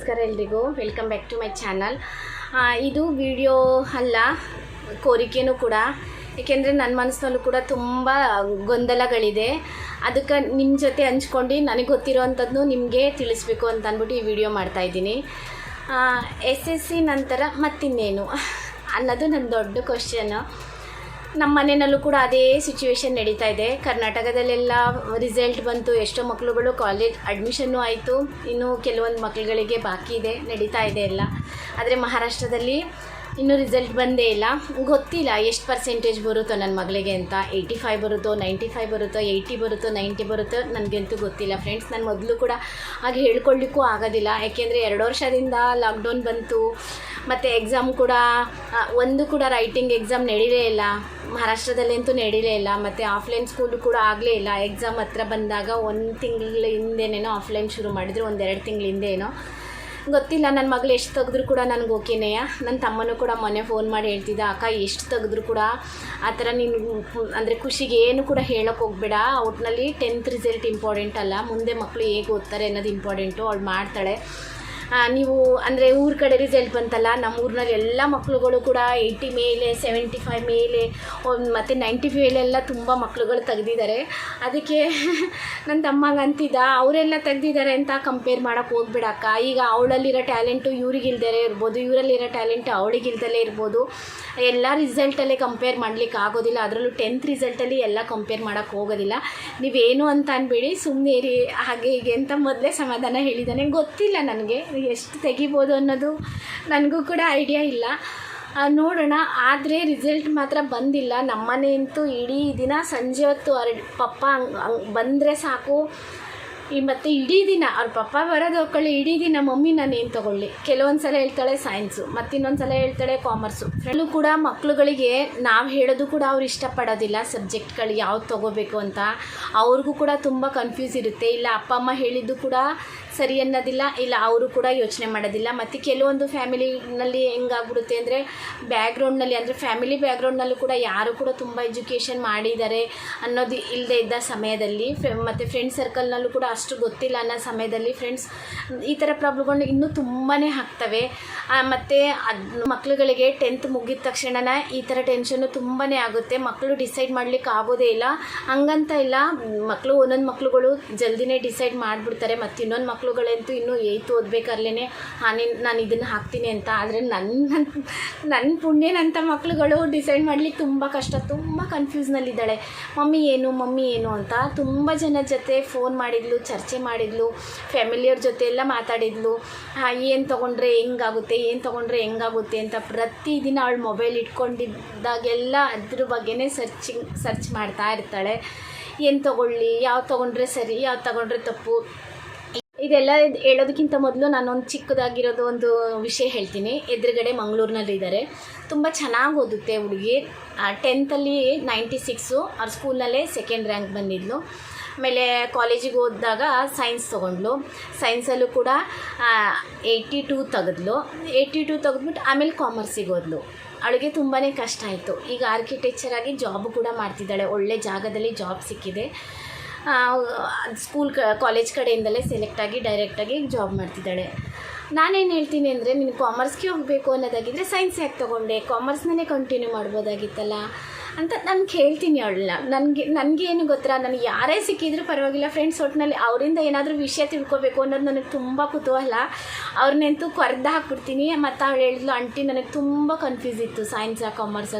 ನಮಸ್ಕಾರ ಎಲ್ರಿಗೂ, welcome back to my channel. ಇದು ವಿಡಿಯೋ ಅಲ್ಲ, ಕೋರಿಕೆನೂ ಕೂಡ. ಏಕೆಂದರೆ ನನ್ನ ಮನಸ್ಸಿನಲ್ಲೂ ಕೂಡ ತುಂಬ ಗೊಂದಲಗಳಿದೆ. ಅದಕ್ಕೆ ನಿಮ್ಮ ಜೊತೆ ಹಂಚ್ಕೊಂಡು ನನಗೆ ಗೊತ್ತಿರೋವಂಥದ್ದು ನಿಮಗೆ ತಿಳಿಸ್ಬೇಕು ಅಂತ ಅಂದ್ಬಿಟ್ಟು ಈ ವಿಡಿಯೋ ಮಾಡ್ತಾಯಿದ್ದೀನಿ. SSC ನಂತರ ಮತ್ತಿನ್ನೇನು ಅನ್ನೋದು ನನ್ನ ದೊಡ್ಡ ಕ್ವಶನ್ನು. ನಮ್ಮ ಮನೆಯಲ್ಲೂ ಕೂಡ ಅದೇ ಸಿಚುವೇಶನ್ ನಡೀತಾ ಇದೆ. ಕರ್ನಾಟಕದಲ್ಲೆಲ್ಲ ರಿಸಲ್ಟ್ ಬಂತು, ಎಷ್ಟೋ ಮಕ್ಕಳುಗಳು ಕಾಲೇಜ್ ಅಡ್ಮಿಷನ್ನು ಆಯಿತು, ಇನ್ನು ಕೆಲವೊಂದು ಮಕ್ಕಳುಗಳಿಗೆ ಬಾಕಿ ಇದೆ, ನಡೀತಾ ಇದೆ ಎಲ್ಲ. ಆದರೆ ಮಹಾರಾಷ್ಟ್ರದಲ್ಲಿ ಇನ್ನೂ ರಿಸಲ್ಟ್ ಬಂದೇ ಇಲ್ಲ. ಗೊತ್ತಿಲ್ಲ ಎಷ್ಟು ಪರ್ಸೆಂಟೇಜ್ ಬರುತ್ತೋ ನನ್ನ ಮಗಳಿಗೆ ಅಂತ. 85 ಬರುತ್ತೋ, 95 ಬರುತ್ತೋ, 80 ಬರುತ್ತೋ, 90 ಬರುತ್ತೋ, ನನಗಂತೂ ಗೊತ್ತಿಲ್ಲ ಫ್ರೆಂಡ್ಸ್. ನಾನು ಮೊದಲು ಕೂಡ ಹಾಗೆ ಹೇಳ್ಕೊಳ್ಳಿಕ್ಕೂ ಆಗೋದಿಲ್ಲ. ಯಾಕೆಂದರೆ 2 ವರ್ಷದಿಂದ ಲಾಕ್ಡೌನ್ ಬಂತು, ಮತ್ತು ಎಕ್ಸಾಮ್ ಕೂಡ ಒಂದು ಕೂಡ ರೈಟಿಂಗ್ ಎಕ್ಸಾಮ್ ನಡೀಲೇ ಇಲ್ಲ ಮಹಾರಾಷ್ಟ್ರದಲ್ಲಂತೂ, ನಡೀಲೇ ಇಲ್ಲ. ಮತ್ತು ಆಫ್ಲೈನ್ ಸ್ಕೂಲು ಕೂಡ ಆಗಲೇ ಇಲ್ಲ. ಎಕ್ಸಾಮ್ ಹತ್ರ ಬಂದಾಗ 1 ತಿಂಗಳ ಹಿಂದೆನೇನೋ ಆಫ್ಲೈನ್ ಶುರು ಮಾಡಿದ್ರು, 1-2 ತಿಂಗಳ ಹಿಂದೆನೋ ಗೊತ್ತಿಲ್ಲ. ನನ್ನ ಮಗಳು ಎಷ್ಟು ತೆಗೆದ್ರು ಕೂಡ ನನಗೆ ಓಕೆನೇ. ನನ್ನ ತಮ್ಮನೂ ಕೂಡ ಮೊನ್ನೆ ಫೋನ್ ಮಾಡಿ ಹೇಳ್ತಿದ್ದ, ಅಕ್ಕ ಎಷ್ಟು ತೆಗೆದ್ರು ಕೂಡ ಆ ಥರ ನೀನು ಅಂದರೆ ಖುಷಿಗೆ ಏನು ಕೂಡ ಹೇಳೋಕ್ಕೆ ಹೋಗಬೇಡ. ಒಟ್ಟಿನಲ್ಲಿ 10th ರಿಸಲ್ಟ್ ಇಂಪಾರ್ಟೆಂಟ್ ಅಲ್ಲ, ಮುಂದೆ ಮಕ್ಕಳು ಹೇಗೆ ಓದ್ತಾರೆ ಅನ್ನೋದು ಇಂಪಾರ್ಟೆಂಟು. ಅವಳು ಮಾಡ್ತಾಳೆ. ನೀವು ಅಂದರೆ ಊರ ಕಡೆ ರಿಸಲ್ಟ್ ಬಂತಲ್ಲ, ನಮ್ಮ ಊರಿನಲ್ಲಿ ಎಲ್ಲ ಮಕ್ಕಳುಗಳು ಕೂಡ 80 ಮೇಲೆ, 75 ಮೇಲೆ, ಮತ್ತು 90 ಮೇಲೆಲ್ಲ ತುಂಬ ಮಕ್ಕಳುಗಳು ತೆಗ್ದಿದ್ದಾರೆ. ಅದಕ್ಕೆ ನನ್ನ ತಮ್ಮಂಗೆ ಅಂತಿದ್ದ, ಅವರೆಲ್ಲ ತೆಗ್ದಿದ್ದಾರೆ ಅಂತ ಕಂಪೇರ್ ಮಾಡೋಕ್ಕೆ ಹೋಗ್ಬಿಡಕ್ಕ. ಈಗ ಅವಳಲ್ಲಿರೋ ಟ್ಯಾಲೆಂಟು ಇವ್ರಿಗಿಲ್ದೇ ಇರ್ಬೋದು, ಇವರಲ್ಲಿರೋ ಟ್ಯಾಲೆಂಟು ಅವಳಿಗಿಲ್ದಲೇ ಇರ್ಬೋದು. ಎಲ್ಲ ರಿಸಲ್ಟಲ್ಲೇ ಕಂಪೇರ್ ಮಾಡಲಿಕ್ಕೆ ಆಗೋದಿಲ್ಲ. ಅದರಲ್ಲೂ 10th ರಿಸಲ್ಟಲ್ಲಿ ಎಲ್ಲ ಕಂಪೇರ್ ಮಾಡೋಕ್ಕೆ ಹೋಗೋದಿಲ್ಲ. ನೀವೇನು ಅಂತ ಅನ್ಬೇಡಿ, ಸುಮ್ಮನೆ ಇರಿ ಹಾಗೆ ಹೀಗೆ ಅಂತ ಮೊದಲೇ ಸಮಾಧಾನ ಹೇಳಿದ್ದಾನೆ. ಗೊತ್ತಿಲ್ಲ ನನಗೆ ಎಷ್ಟು ತೆಗಿಬೋದು ಅನ್ನೋದು, ನನಗೂ ಕೂಡ ಐಡಿಯಾ ಇಲ್ಲ. ನೋಡೋಣ. ಆದರೆ ರಿಸಲ್ಟ್ ಮಾತ್ರ ಬಂದಿಲ್ಲ. ನಮ್ಮನೆ ಅಂತೂ ಇಡೀ ದಿನ ಸಂಜೆ ಹೊತ್ತು ಪಪ್ಪ ಹಂಗೆ ಬಂದರೆ ಸಾಕು. ಮತ್ತು ಇಡೀ ದಿನ ಅವ್ರ ಪಪ್ಪ ಬರೋದು ಹೋಗ್ಕೊಳ್ಳಿ, ಇಡೀ ದಿನ ಮಮ್ಮಿ ನಾನು ಏನು ತೊಗೊಳ್ಳಿ. ಕೆಲವೊಂದು ಸಲ ಹೇಳ್ತಾಳೆ ಸೈನ್ಸು, ಮತ್ತಿನ್ನೊಂದು ಸಲ ಹೇಳ್ತಾಳೆ ಕಾಮರ್ಸು. ಅಲ್ಲೂ ಕೂಡ ಮಕ್ಕಳುಗಳಿಗೆ ನಾವು ಹೇಳೋದು ಕೂಡ ಅವ್ರು ಇಷ್ಟಪಡೋದಿಲ್ಲ, ಸಬ್ಜೆಕ್ಟ್ಗಳು ಯಾವ್ದು ತೊಗೋಬೇಕು ಅಂತ. ಅವ್ರಿಗೂ ಕೂಡ ತುಂಬ ಕನ್ಫ್ಯೂಸ್ ಇರುತ್ತೆ. ಇಲ್ಲ ಅಪ್ಪ ಅಮ್ಮ ಹೇಳಿದ್ದು ಕೂಡ ಸರಿ ಅನ್ನೋದಿಲ್ಲ, ಇಲ್ಲ ಅವರು ಕೂಡ ಯೋಚನೆ ಮಾಡೋದಿಲ್ಲ. ಮತ್ತು ಕೆಲವೊಂದು ಫ್ಯಾಮಿಲಿನಲ್ಲಿ ಹೆಂಗಾಗ್ಬಿಡುತ್ತೆ ಅಂದರೆ ಬ್ಯಾಕ್ಗ್ರೌಂಡ್ನಲ್ಲಿ, ಅಂದರೆ ಫ್ಯಾಮಿಲಿ ಬ್ಯಾಕ್ಗ್ರೌಂಡ್ನಲ್ಲೂ ಕೂಡ ಯಾರು ಕೂಡ ತುಂಬ ಎಜುಕೇಷನ್ ಮಾಡಿದ್ದಾರೆ ಅನ್ನೋದು ಇಲ್ಲದೆ ಇದ್ದ ಸಮಯದಲ್ಲಿ, ಮತ್ತು ಫ್ರೆಂಡ್ ಸರ್ಕಲ್ನಲ್ಲೂ ಕೂಡ ಅಷ್ಟು ಗೊತ್ತಿಲ್ಲ ಅನ್ನೋ ಸಮಯದಲ್ಲಿ ಫ್ರೆಂಡ್ಸ್ ಈ ಥರ ಪ್ರಾಬ್ಲಮ್ಗಳು ಇನ್ನೂ ತುಂಬಾ ಆಗ್ತವೆ. ಮತ್ತು ಮಕ್ಕಳುಗಳಿಗೆ 10th ಮುಗಿದ ತಕ್ಷಣ ಈ ಥರ ಟೆನ್ಷನ್ನು ತುಂಬಾ ಆಗುತ್ತೆ. ಮಕ್ಕಳು ಡಿಸೈಡ್ ಮಾಡಲಿಕ್ಕೆ ಆಗೋದೇ ಇಲ್ಲ. ಹಂಗಂತ ಇಲ್ಲ, ಮಕ್ಕಳು ಒಂದೊಂದು ಮಕ್ಕಳುಗಳು ಜಲ್ದಿನೇ ಡಿಸೈಡ್ ಮಾಡಿಬಿಡ್ತಾರೆ. ಮತ್ತು ಇನ್ನೊಂದು ಮಕ್ಕಳುಗಳಂತೂ ಇನ್ನೂ 8th ಓದಬೇಕರ್ಲೇ ನಾನು ಇದನ್ನು ಹಾಕ್ತೀನಿ ಅಂತ. ಆದರೆ ನನ್ನ ಪುಣ್ಯನಂಥ ಮಕ್ಕಳುಗಳು ಡಿಸೈಡ್ ಮಾಡಲಿಕ್ಕೆ ತುಂಬ ಕಷ್ಟ, ತುಂಬ ಕನ್ಫ್ಯೂಸ್ನಲ್ಲಿದ್ದಾಳೆ. ಮಮ್ಮಿ ಏನು ಅಂತ ತುಂಬ ಜನ ಜೊತೆ ಫೋನ್ ಮಾಡಿದ್ಲು, ಚರ್ಚೆ ಮಾಡಿದ್ಲು, ಫ್ಯಾಮಿಲಿಯವ್ರ ಜೊತೆ ಎಲ್ಲ ಮಾತಾಡಿದ್ಲು. ಏನು ತೊಗೊಂಡ್ರೆ ಹೆಂಗಾಗುತ್ತೆ ಅಂತ ಪ್ರತಿದಿನ ಅವಳು ಮೊಬೈಲ್ ಇಟ್ಕೊಂಡಿದ್ದಾಗೆಲ್ಲ ಅದ್ರ ಬಗ್ಗೆನೇ ಸರ್ಚ್ ಮಾಡ್ತಾ ಇರ್ತಾಳೆ. ಏನು ತೊಗೊಳ್ಳಿ, ಯಾವ್ದು ತೊಗೊಂಡ್ರೆ ಸರಿ, ಯಾವ್ದು ತೊಗೊಂಡ್ರೆ ತಪ್ಪು. ಇದೆಲ್ಲ ಹೇಳೋದಕ್ಕಿಂತ ಮೊದಲು ನಾನೊಂದು ಚಿಕ್ಕದಾಗಿರೋದು ಒಂದು ವಿಷಯ ಹೇಳ್ತೀನಿ. ಎದುರುಗಡೆ ಮಂಗಳೂರಿನಲ್ಲಿದ್ದಾರೆ, ತುಂಬ ಚೆನ್ನಾಗಿ ಓದುತ್ತೆ ಹುಡುಗಿ. 10th 96, ಅವ್ರ ಸ್ಕೂಲ್ನಲ್ಲೇ 2nd ರ್ಯಾಂಕ್ ಬಂದಿದ್ಲು. ಆಮೇಲೆ ಕಾಲೇಜಿಗೆ ಹೋದಾಗ ಸೈನ್ಸ್ ತೊಗೊಂಡ್ಲು. ಸೈನ್ಸಲ್ಲೂ ಕೂಡ 82 ತೆಗೆದ್ಲು. 82 ತೆಗೆದ್ಬಿಟ್ಟು ಆಮೇಲೆ ಕಾಮರ್ಸಿಗೆ ಹೋದ್ಲು. ಅವಳಿಗೆ ತುಂಬಾ ಕಷ್ಟ ಆಯಿತು. ಈಗ ಆರ್ಕಿಟೆಕ್ಚರಾಗಿ ಜಾಬ್ ಕೂಡ ಮಾಡ್ತಿದ್ದಾಳೆ. ಒಳ್ಳೆ ಜಾಗದಲ್ಲಿ ಜಾಬ್ ಸಿಕ್ಕಿದೆ. ಕಾಲೇಜ್ ಕಡೆಯಿಂದಲೇ ಸೆಲೆಕ್ಟ್ ಆಗಿ ಡೈರೆಕ್ಟಾಗಿ ಜಾಬ್ ಮಾಡ್ತಿದ್ದಾಳೆ. ನಾನೇನು ಹೇಳ್ತೀನಿ ಅಂದರೆ, ನೀನು ಕಾಮರ್ಸ್ಗೆ ಹೋಗಬೇಕು ಅನ್ನೋದಾಗಿದ್ದರೆ ಸೈನ್ಸ್ ಯಾಕೆ ತೊಗೊಂಡೆ, ಕಾಮರ್ಸ್ನೇ ಕಂಟಿನ್ಯೂ ಮಾಡ್ಬೋದಾಗಿತ್ತಲ್ಲ ಅಂತ ನಾನು ಕೇಳ್ತೀನಿ ಅವಳನ್ನ. ನನಗೆ ಏನು ಗೊತ್ತಾ, ನನಗೆ ಯಾರೇ ಸಿಕ್ಕಿದ್ರೂ ಪರವಾಗಿಲ್ಲ ಫ್ರೆಂಡ್ಸ್, ಒಟ್ಟಿನಲ್ಲಿ ಅವರಿಂದ ಏನಾದರೂ ವಿಷಯ ತಿಳ್ಕೊಬೇಕು ಅನ್ನೋದು ನನಗೆ ತುಂಬ ಕುತೂಹಲ. ಅವ್ರನ್ನಂತೂ ಕೊರ್ದು ಹಾಕ್ಬಿಡ್ತೀನಿ. ಮತ್ತು ಅವಳು ಹೇಳಿದ್ಲು, ಆಂಟಿ ನನಗೆ ತುಂಬ ಕನ್ಫ್ಯೂಸ್ ಇತ್ತು, ಸೈನ್ಸಾ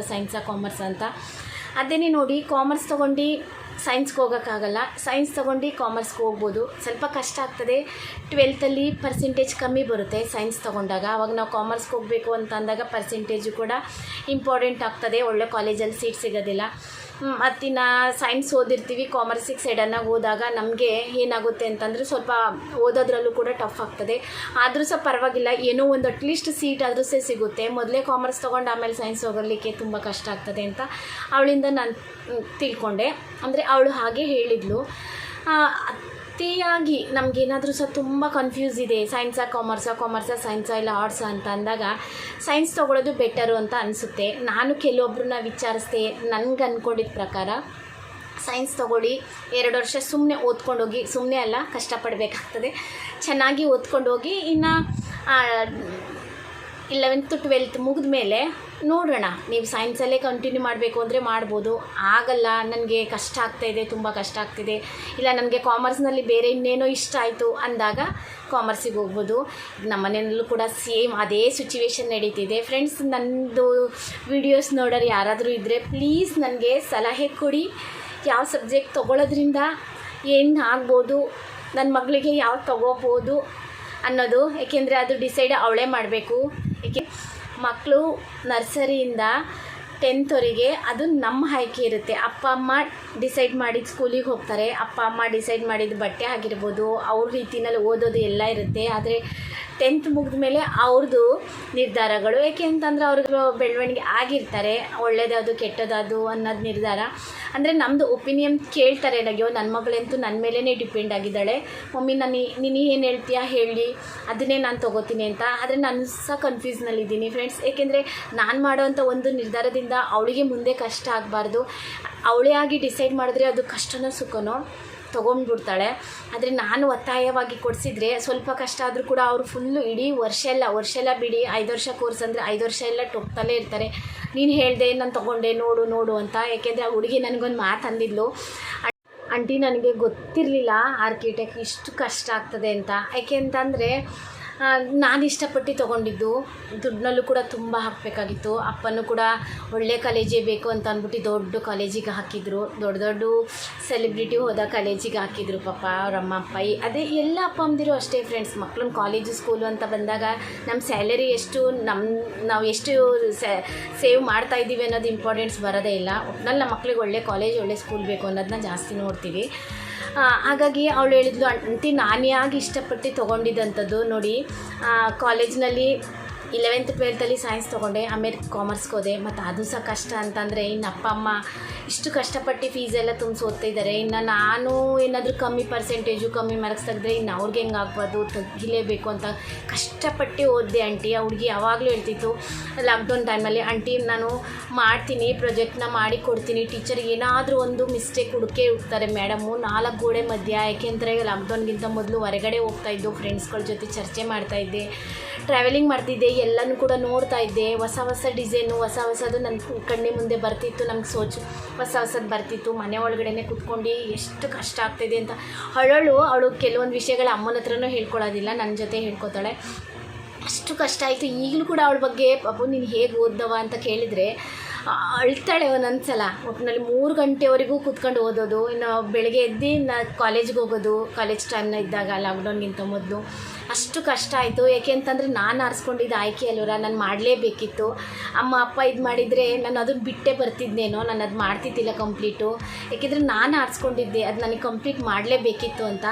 ಕಾಮರ್ಸ್ ಅಂತ. ಅದೇನೇ ನೋಡಿ, ಕಾಮರ್ಸ್ ತೊಗೊಂಡು ಸೈನ್ಸ್ಗೆ ಹೋಗೋಕ್ಕಾಗಲ್ಲ, ಸೈನ್ಸ್ ತೊಗೊಂಡು ಕಾಮರ್ಸ್ಗೆ ಹೋಗ್ಬೋದು. ಸ್ವಲ್ಪ ಕಷ್ಟ ಆಗ್ತದೆ. 12th ಪರ್ಸೆಂಟೇಜ್ ಕಮ್ಮಿ ಬರುತ್ತೆ ಸೈನ್ಸ್ ತೊಗೊಂಡಾಗ. ಅವಾಗ ನಾವು ಕಾಮರ್ಸ್ಗೆ ಹೋಗಬೇಕು ಅಂತ ಅಂದಾಗ ಪರ್ಸೆಂಟೇಜು ಕೂಡ ಇಂಪಾರ್ಟೆಂಟ್ ಆಗ್ತದೆ. ಒಳ್ಳೆ ಕಾಲೇಜಲ್ಲಿ ಸೀಟ್ ಸಿಗೋದಿಲ್ಲ. ಮತ್ತಿನ್ನು ಸೈನ್ಸ್ ಓದಿರ್ತೀವಿ, ಕಾಮರ್ಸಿಗೆ ಸೈಡನ್ನಾಗಿ ಹೋದಾಗ ನಮಗೆ ಏನಾಗುತ್ತೆ ಅಂತಂದರೆ ಸ್ವಲ್ಪ ಓದೋದ್ರಲ್ಲೂ ಕೂಡ ಟಫ್ ಆಗ್ತದೆ. ಆದರೂ ಸಹ ಪರವಾಗಿಲ್ಲ, ಏನೋ ಒಂದು ಅಟ್ಲೀಸ್ಟ್ ಸೀಟ್ ಆದರೂ ಸಹ ಸಿಗುತ್ತೆ. ಮೊದಲೇ ಕಾಮರ್ಸ್ ತೊಗೊಂಡು ಆಮೇಲೆ ಸೈನ್ಸ್ ಹೋಗಲಿಕ್ಕೆ ತುಂಬ ಕಷ್ಟ ಆಗ್ತದೆ ಅಂತ ಅವಳಿಂದ ನಾನು ತಿಳ್ಕೊಂಡೆ. ಅಂದರೆ ಅವಳು ಹಾಗೆ ಹೇಳಿದ್ಲು. ಅತಿಯಾಗಿ ನಮಗೇನಾದರೂ ಸಹ ತುಂಬ ಕನ್ಫ್ಯೂಸ್ ಇದೆ, ಸೈನ್ಸಾ ಕಾಮರ್ಸಾ ಸೈನ್ಸಾ ಇಲ್ಲ ಆರ್ಟ್ಸಾ ಅಂತ ಅಂದಾಗ ಸೈನ್ಸ್ ತೊಗೊಳ್ಳೋದು ಬೆಟರು ಅಂತ ಅನಿಸುತ್ತೆ. ನಾನು ಕೆಲವೊಬ್ಬರನ್ನ ವಿಚಾರಿಸ್ದೆ, ನನಗೆ ಅಂದ್ಕೊಂಡಿದ್ದ ಪ್ರಕಾರ ಸೈನ್ಸ್ ತೊಗೊಳ್ಳಿ, 2 ವರ್ಷ ಸುಮ್ಮನೆ ಓದ್ಕೊಂಡೋಗಿ, ಸುಮ್ಮನೆ ಅಲ್ಲ ಕಷ್ಟಪಡಬೇಕಾಗ್ತದೆ, ಚೆನ್ನಾಗಿ ಓದ್ಕೊಂಡೋಗಿ, ಇನ್ನು 11th 12th ಮುಗಿದ ಮೇಲೆ ನೋಡೋಣ, ನೀವು ಸೈನ್ಸಲ್ಲೇ ಕಂಟಿನ್ಯೂ ಮಾಡಬೇಕು ಅಂದರೆ ಮಾಡ್ಬೋದು. ಆಗಲ್ಲ, ನನಗೆ ಕಷ್ಟ ಆಗ್ತಾಯಿದೆ, ತುಂಬ ಕಷ್ಟ ಆಗ್ತಿದೆ, ಇಲ್ಲ ನನಗೆ ಕಾಮರ್ಸ್ನಲ್ಲಿ ಬೇರೆ ಇನ್ನೇನೋ ಇಷ್ಟ ಆಯಿತು ಅಂದಾಗ ಕಾಮರ್ಸಿಗೆ ಹೋಗ್ಬೋದು. ನಮ್ಮ ಮನೆಯಲ್ಲೂ ಕೂಡ ಸೇಮ್ ಅದೇ ಸಿಚುವೇಶನ್ ನಡೀತಿದೆ. ಫ್ರೆಂಡ್ಸ್, ನನ್ನದು ವಿಡಿಯೋಸ್ ನೋಡೋರು ಯಾರಾದರೂ ಇದ್ದರೆ ಪ್ಲೀಸ್ ನನಗೆ ಸಲಹೆ ಕೊಡಿ. ಯಾವ ಸಬ್ಜೆಕ್ಟ್ ತೊಗೊಳೋದ್ರಿಂದ ಏನು ಆಗ್ಬೋದು, ನನ್ನ ಮಗಳಿಗೆ ಯಾವ್ದು ತೊಗೋಬೋದು ಅನ್ನೋದು. ಏಕೆಂದರೆ ಅದು ಡಿಸೈಡ್ ಅವಳೇ ಮಾಡಬೇಕು. ಏಕೆ ಮಕ್ಕಳು ನರ್ಸರಿಯಿಂದ 10th ಅದು ನಮ್ಮ ಆಯ್ಕೆ ಇರುತ್ತೆ. ಅಪ್ಪ ಅಮ್ಮ ಡಿಸೈಡ್ ಮಾಡಿದ ಸ್ಕೂಲಿಗೆ ಹೋಗ್ತಾರೆ, ಅಪ್ಪ ಅಮ್ಮ ಡಿಸೈಡ್ ಮಾಡಿದ ಬಟ್ಟೆ ಆಗಿರ್ಬೋದು, ಅವ್ರ ರೀತಿಯಲ್ಲಿ ಓದೋದು ಎಲ್ಲ ಇರುತ್ತೆ. ಆದರೆ 10th ಮುಗಿದ ಮೇಲೆ ಅವ್ರದ್ದು ನಿರ್ಧಾರಗಳು, ಏಕೆ ಅಂತಂದರೆ ಅವ್ರಿಗೆ ಬೆಳವಣಿಗೆ ಆಗಿರ್ತಾರೆ, ಒಳ್ಳೇದಾದು ಕೆಟ್ಟದಾದು ಅನ್ನೋದು ನಿರ್ಧಾರ. ಅಂದರೆ ನಮ್ಮದು ಒಪಿನಿಯನ್ ಕೇಳ್ತಾರೆ. ಅಯ್ಯೋ ನನ್ನ ಮಗಳಂತೂ ನನ್ನ ಮೇಲೇ ಡಿಪೆಂಡ್ ಆಗಿದ್ದಾಳೆ, ಮಮ್ಮಿ ನೀನು ಏನು ಹೇಳ್ತೀಯಾ ಹೇಳಿ, ಅದನ್ನೇ ನಾನು ತೊಗೋತೀನಿ ಅಂತ. ಆದರೆ ನಾನು ಸಹ ಕನ್ಫ್ಯೂಸ್ನಲ್ಲಿದ್ದೀನಿ ಫ್ರೆಂಡ್ಸ್. ಏಕೆಂದರೆ ನಾನು ಮಾಡೋವಂಥ ಒಂದು ನಿರ್ಧಾರದಿಂದ ಅವಳಿಗೆ ಮುಂದೆ ಕಷ್ಟ ಆಗಬಾರ್ದು. ಅವಳೇ ಆಗಿ ಡಿಸೈಡ್ ಮಾಡಿದ್ರೆ ಅದು ಕಷ್ಟನೋ ಸುಖನೋ ತೊಗೊಂಡ್ಬಿಡ್ತಾಳೆ. ಆದರೆ ನಾನು ಒತ್ತಾಯವಾಗಿ ಕೊಡಿಸಿದ್ರೆ ಸ್ವಲ್ಪ ಕಷ್ಟ ಆದರೂ ಕೂಡ ಅವರು ಫುಲ್ಲು ಇಡೀ ವರ್ಷ ಎಲ್ಲ ಬಿಡಿ, 5 ವರ್ಷ ಕೋರ್ಸ್ ಅಂದರೆ 5 ವರ್ಷ ಎಲ್ಲ ಟೊಕ್ತಲೇ ಇರ್ತಾರೆ. ನೀನು ಹೇಳಿದೆ, ನಾನು ತೊಗೊಂಡೆ, ನೋಡು ಅಂತ. ಏಕೆಂದರೆ ಆ ಹುಡುಗಿ ನನಗೊಂದು ಮಾತು ಅಂದಿದ್ಲು, ಆಂಟಿ ನನಗೆ ಗೊತ್ತಿರಲಿಲ್ಲ ಆರ್ಕಿಟೆಕ್ಟ್ ಇಷ್ಟು ಕಷ್ಟ ಆಗ್ತದೆ ಅಂತ. ಯಾಕೆ ಅಂತಂದರೆ ನಾನು ಇಷ್ಟಪಟ್ಟು ತೊಗೊಂಡಿದ್ದು, ದುಡ್ಡಿನಲ್ಲೂ ಕೂಡ ತುಂಬ ಹಾಕಬೇಕಾಗಿತ್ತು. ಅಪ್ಪನೂ ಕೂಡ ಒಳ್ಳೆ ಕಾಲೇಜೇ ಬೇಕು ಅಂತ ಅಂದ್ಬಿಟ್ಟು ದೊಡ್ಡ ಕಾಲೇಜಿಗೆ ಹಾಕಿದ್ರು, ದೊಡ್ಡ ಸೆಲೆಬ್ರಿಟಿ ಹೋದ ಕಾಲೇಜಿಗೆ ಹಾಕಿದ್ರು ಪಾಪ ಅವರಮ್ಮ ಅಪ್ಪ. ಅದೇ ಎಲ್ಲ ಅಪ್ಪ ಅಮ್ಮದಿರು ಅಷ್ಟೇ ಫ್ರೆಂಡ್ಸ್. ಮಕ್ಕಳನ್ನ ಕಾಲೇಜು ಸ್ಕೂಲು ಅಂತ ಬಂದಾಗ ನಮ್ಮ ಸ್ಯಾಲರಿ ಎಷ್ಟು, ನಾವು ಎಷ್ಟು ಸೇವ್ ಮಾಡ್ತಾಯಿದ್ದೀವಿ ಅನ್ನೋದು ಇಂಪಾರ್ಟೆನ್ಸ್ ಬರೋದೇ ಇಲ್ಲ. ಒಟ್ಟಿನಲ್ಲಿ ನಮ್ಮ ಮಕ್ಳಿಗೆ ಒಳ್ಳೆ ಕಾಲೇಜ್ ಒಳ್ಳೆ ಸ್ಕೂಲ್ ಬೇಕು ಅನ್ನೋದನ್ನ ಜಾಸ್ತಿ ನೋಡ್ತೀವಿ. ಹಾಗಾಗಿ ಅವಳು ಹೇಳಿದ್ಲು, ಅಂತಿ ನಾನು ಯಾಕೆ ಇಷ್ಟಪಟ್ಟು ತೊಗೊಂಡಿದ್ದಂಥದ್ದು ನೋಡಿ, ಕಾಲೇಜ್ನಲ್ಲಿ 11th 12th ಸೈನ್ಸ್ ತೊಗೊಂಡೆ, ಆಮೇಲೆ ಕಾಮರ್ಸ್ಗೆ ಹೋದೆ. ಮತ್ತು ಅದು ಸಹ ಕಷ್ಟ ಅಂತಂದರೆ ಇನ್ನು ಅಪ್ಪ ಅಮ್ಮ ಇಷ್ಟು ಕಷ್ಟಪಟ್ಟು ಫೀಸೆಲ್ಲ ತುಂಬಿಸಿ ಓದ್ತಾಯಿದ್ದಾರೆ. ಇನ್ನು ನಾನು ಏನಾದರೂ ಕಮ್ಮಿ ಪರ್ಸೆಂಟೇಜು ಕಮ್ಮಿ ಮಾರ್ಕ್ಸ್ ತೆಗೆದ್ರೆ ಇನ್ನು ಅವ್ರಿಗೆ ಹೆಂಗೆ ಆಗ್ಬಾರ್ದು, ತೆಗಿಲೇಬೇಕು ಅಂತ ಕಷ್ಟಪಟ್ಟು ಓದಿದೆ ಆಂಟಿ. ಆ ಹುಡುಗಿ ಯಾವಾಗಲೂ ಹೇಳ್ತಿತ್ತು ಲಾಕ್ಡೌನ್ ಟೈಮಲ್ಲಿ, ಆಂಟಿ ನಾನು ಮಾಡ್ತೀನಿ, ಪ್ರಾಜೆಕ್ಟ್ನ ಮಾಡಿ ಕೊಡ್ತೀನಿ, ಟೀಚರ್ ಏನಾದರೂ ಒಂದು ಮಿಸ್ಟೇಕ್ ಹುಡುಕ್ತಾರೆ ಮೇಡಮು 4 ಗೋಡೆ ಮಧ್ಯ. ಯಾಕೆಂದರೆ ಲಾಕ್ಡೌನ್ಗಿಂತ ಮೊದಲು ಹೊರಗಡೆ ಹೋಗ್ತಾಯಿದ್ದು, ಫ್ರೆಂಡ್ಸ್ಗಳ ಜೊತೆ ಚರ್ಚೆ ಮಾಡ್ತಾಯಿದ್ದೆ, ಟ್ರಾವೆಲಿಂಗ್ ಮಾಡ್ತಿದ್ದೆ, ಎಲ್ಲನೂ ಕೂಡ ನೋಡ್ತಾ ಇದ್ದೆ. ಹೊಸ ಡಿಸೈನು ಹೊಸದು ನನ್ನ ಕಣ್ಣಿ ಮುಂದೆ ಬರ್ತಿತ್ತು, ನಮ್ಗೆ ಹೊಸದು ಬರ್ತಿತ್ತು. ಮನೆ ಒಳಗಡೆ ಕೂತ್ಕೊಂಡು ಎಷ್ಟು ಕಷ್ಟ ಆಗ್ತಾಯಿದೆ ಅಂತ ಅವಳು ಕೆಲವೊಂದು ವಿಷಯಗಳ ಅಮ್ಮನ ಹತ್ರನೂ ಹೇಳ್ಕೊಳ್ಳೋದಿಲ್ಲ, ನನ್ನ ಜೊತೆ ಹೇಳ್ಕೊತಾಳೆ. ಅಷ್ಟು ಕಷ್ಟ ಆಯಿತು. ಈಗಲೂ ಕೂಡ ಅವಳ ಬಗ್ಗೆ ಪಾಪು ನೀನು ಹೇಗೆ ಓದ್ದವ ಅಂತ ಕೇಳಿದರೆ ಅಳ್ತಾಳೆ ಒಂದೊಂದು ಸಲ. ಒಟ್ಟಿನಲ್ಲಿ 3 ಗಂಟೆವರೆಗೂ ಕೂತ್ಕೊಂಡು ಓದೋದು, ಇನ್ನು ಬೆಳಗ್ಗೆ ಎದ್ದು ಕಾಲೇಜ್ಗೆ ಹೋಗೋದು, ಕಾಲೇಜ್ ಟೈಮ್ನ ಇದ್ದಾಗ ಲಾಕ್ಡೌನ್ಗಿಂತ ಮೊದಲು. ಅಷ್ಟು ಕಷ್ಟ ಆಯಿತು. ಏಕೆ ಅಂತಂದರೆ ನಾನು ಆರಿಸ್ಕೊಂಡಿದ್ದು ಆಯ್ಕೆ ಅಲ್ವರ, ನಾನು ಮಾಡಲೇಬೇಕಿತ್ತು. ಅಮ್ಮ ಅಪ್ಪ ಇದು ಮಾಡಿದರೆ ನಾನು ಅದನ್ನು ಬಿಟ್ಟೇ ಬರ್ತಿದ್ದೇನೋ, ನಾನು ಅದು ಮಾಡ್ತಿದ್ದಿಲ್ಲ ಕಂಪ್ಲೀಟು. ಏಕೆಂದರೆ ನಾನು ಆರಿಸ್ಕೊಂಡಿದ್ದೆ, ಅದು ನನಗೆ ಕಂಪ್ಲೀಟ್ ಮಾಡಲೇಬೇಕಿತ್ತು ಅಂತ.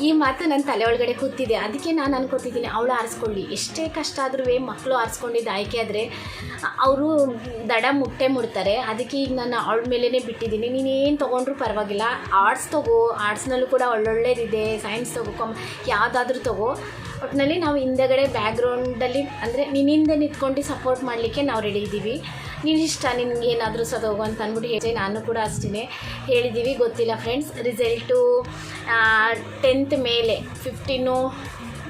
ಈ ಮಾತು ನನ್ನ ತಲೆ ಒಳಗಡೆ ಕೂತಿದೆ. ಅದಕ್ಕೆ ನಾನು ಅನ್ಕೋತಿದ್ದೀನಿ, ಅವಳು ಆರಿಸ್ಕೊಳ್ಳಿ, ಎಷ್ಟೇ ಕಷ್ಟ ಆದ್ರೂ ಮಕ್ಕಳು ಆರಿಸ್ಕೊಂಡಿದ್ದು ಆಯ್ಕೆ ಆದರೆ ಅವರು ದಡ ಮುಟ್ತಾರೆ. ಅದಕ್ಕೆ ಈಗ ನಾನು ಅವಳ ಮೇಲೇ ಬಿಟ್ಟಿದ್ದೀನಿ. ನೀನೇನು ತೊಗೊಂಡ್ರೂ ಪರವಾಗಿಲ್ಲ, ಆರ್ಟ್ಸ್ ತೊಗೋ, ಆರ್ಟ್ಸ್ನಲ್ಲೂ ಕೂಡ ಒಳ್ಳೊಳ್ಳೇದಿದೆ, ಸೈನ್ಸ್ ತೊಗೋ, ಯಾವುದಾದ್ರೂ ತೊಗೋ. ಒಟ್ಟಿನಲ್ಲಿ ನಾವು ಹಿಂದೆಗಡೆ ಬ್ಯಾಕ್ಗ್ರೌಂಡಲ್ಲಿ ಅಂದರೆ ನಿನ್ನಿಂದ ನಿಂತ್ಕೊಂಡು ಸಪೋರ್ಟ್ ಮಾಡಲಿಕ್ಕೆ ನಾವು ರೆಡಿ ಇದ್ದೀವಿ. ನೀನಿಷ್ಟ, ನಿನ್ಗೆ ಏನಾದರೂ ಸದೋಗು ಅಂತ ಅಂದ್ಬಿಟ್ಟು ಹೇಳಿ ನಾನು ಕೂಡ ಅಷ್ಟೇ ಹೇಳಿದ್ದೀವಿ. ಗೊತ್ತಿಲ್ಲ ಫ್ರೆಂಡ್ಸ್, ರಿಸಲ್ಟು 10th ಮೇಲೆ 15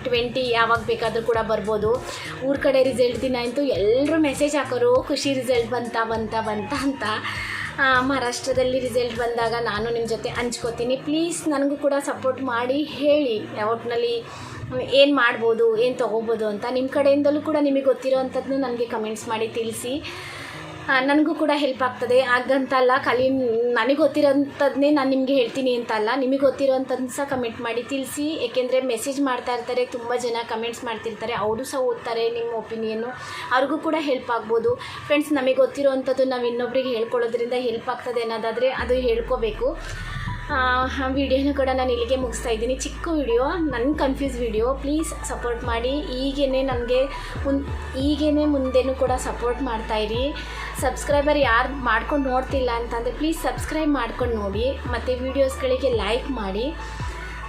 20 ಯಾವಾಗ ಬೇಕಾದರೂ ಕೂಡ ಬರ್ಬೋದು. ಊರ ಕಡೆ ರಿಸಲ್ಟ್ ದಿನ ಅಂತೂ ಎಲ್ಲರೂ ಮೆಸೇಜ್ ಹಾಕೋರು, ಖುಷಿ ರಿಸಲ್ಟ್ ಬಂತ ಅಂತ. ಮಹಾರಾಷ್ಟ್ರದಲ್ಲಿ ರಿಸಲ್ಟ್ ಬಂದಾಗ ನಾನು ನಿಮ್ಮ ಜೊತೆ ಹಂಚ್ಕೋತೀನಿ. ಪ್ಲೀಸ್ ನನಗೂ ಕೂಡ ಸಪೋರ್ಟ್ ಮಾಡಿ ಹೇಳಿ, ಒಟ್ಟಿನಲ್ಲಿ ಏನು ಮಾಡ್ಬೋದು, ಏನು ತೊಗೋಬೋದು ಅಂತ. ನಿಮ್ಮ ಕಡೆಯಿಂದಲೂ ಕೂಡ ನಿಮಗೆ ಗೊತ್ತಿರೋ ಅಂಥದ್ದನ್ನು ನನಗೆ ಕಮೆಂಟ್ಸ್ ಮಾಡಿ ತಿಳಿಸಿ. ನನಗೂ ಕೂಡ ಹೆಲ್ಪ್ ಆಗ್ತದೆ. ಹಾಗಂತಲ್ಲ, ಖಾಲಿ ನನಗೆ ಗೊತ್ತಿರೋಂಥದ್ದನ್ನೇ ನಾನು ನಿಮಗೆ ಹೇಳ್ತೀನಿ ಅಂತಲ್ಲ, ನಿಮಗೆ ಗೊತ್ತಿರೋಂಥದ್ದು ಸಹ ಕಮೆಂಟ್ ಮಾಡಿ ತಿಳಿಸಿ. ಏಕೆಂದರೆ ಮೆಸೇಜ್ ಮಾಡ್ತಾ ಇರ್ತಾರೆ, ತುಂಬ ಜನ ಕಮೆಂಟ್ಸ್ ಮಾಡ್ತಿರ್ತಾರೆ, ಅವರು ಸಹ ಓದ್ತಾರೆ ನಿಮ್ಮ ಒಪಿನಿಯನ್ನು, ಅವ್ರಿಗೂ ಕೂಡ ಹೆಲ್ಪ್ ಆಗ್ಬೋದು. ಫ್ರೆಂಡ್ಸ್, ನಮಗೆ ಗೊತ್ತಿರೋವಂಥದ್ದು ನಾವು ಇನ್ನೊಬ್ರಿಗೆ ಹೇಳ್ಕೊಳ್ಳೋದ್ರಿಂದ ಹೆಲ್ಪ್ ಆಗ್ತದೆ ಅನ್ನೋದಾದರೆ ಅದು ಹೇಳ್ಕೋಬೇಕು. ವಿಡಿಯೋನ ಕೂಡ ನಾನು ಇಲ್ಲಿಗೆ ಮುಗಿಸ್ತಾ ಇದ್ದೀನಿ. ಚಿಕ್ಕ ವಿಡಿಯೋ, ನನ್ನ ಕನ್ಫ್ಯೂಸ್ ವಿಡಿಯೋ. ಪ್ಲೀಸ್ ಸಪೋರ್ಟ್ ಮಾಡಿ. ಈಗೇನೆ ಮುಂದೆನೂ ಕೂಡ ಸಪೋರ್ಟ್ ಮಾಡ್ತಾಯಿರಿ. ಸಬ್ಸ್ಕ್ರೈಬರ್ ಯಾರು ಮಾಡ್ಕೊಂಡು ನೋಡ್ತಿಲ್ಲ ಅಂತಂದರೆ ಪ್ಲೀಸ್ ಸಬ್ಸ್ಕ್ರೈಬ್ ಮಾಡ್ಕೊಂಡು ನೋಡಿ, ಮತ್ತು ವೀಡಿಯೋಸ್ಗಳಿಗೆ ಲೈಕ್ ಮಾಡಿ.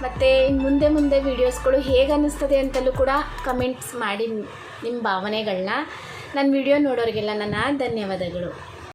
ಮತ್ತು ಮುಂದೆ ವೀಡಿಯೋಸ್ಗಳು ಹೇಗೆ ಅನ್ನಿಸ್ತದೆ ಅಂತಲೂ ಕೂಡ ಕಮೆಂಟ್ಸ್ ಮಾಡಿ ನಿಮ್ಮ ಭಾವನೆಗಳನ್ನ. ನನ್ನ ವಿಡಿಯೋ ನೋಡೋರಿಗೆಲ್ಲ ನನ್ನ ಧನ್ಯವಾದಗಳು.